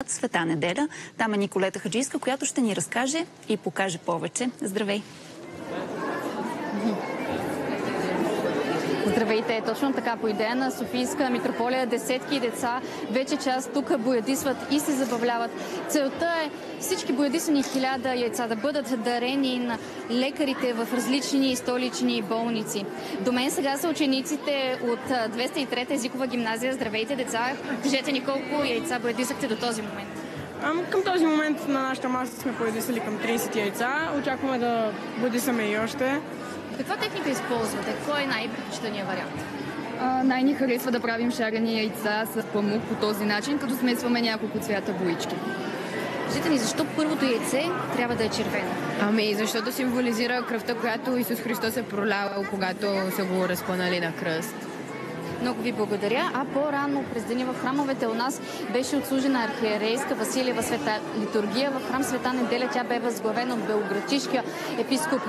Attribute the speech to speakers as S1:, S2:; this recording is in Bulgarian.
S1: Света неделя. Там е Николета Хаджийска, която ще ни разкаже и покаже повече. Здравей!
S2: Здравейте! Точно така, по идея на Софийска митрополия, десетки деца вече час тук боядисват и се забавляват. Целта е всички боядисани 1000 яйца да бъдат дарени на лекарите в различни столични болници. До мен сега са учениците от 203-та езикова гимназия. Здравейте, деца! Кажете ни колко яйца боядисахте до този момент.
S3: Към този момент на нашата маса сме боядисали към 30 яйца. Очакваме да боядисаме и още.
S2: Каква техника използвате? Кой е най-предпочитания вариант?
S4: Най-ни харесва да правим шарени яйца с памук по този начин, като смесваме няколко цвята боички.
S2: Кажете ни, защо първото яйце трябва да е червено?
S4: Защото символизира кръвта, която Исус Христос е пролял, когато са го разпънали на кръст.
S2: Много ви благодаря. А по-рано през деня в храмовете у нас беше отслужена архиерейска Василиева света литургия. В храм Света неделя тя бе възглавена от белоградчишкия епископ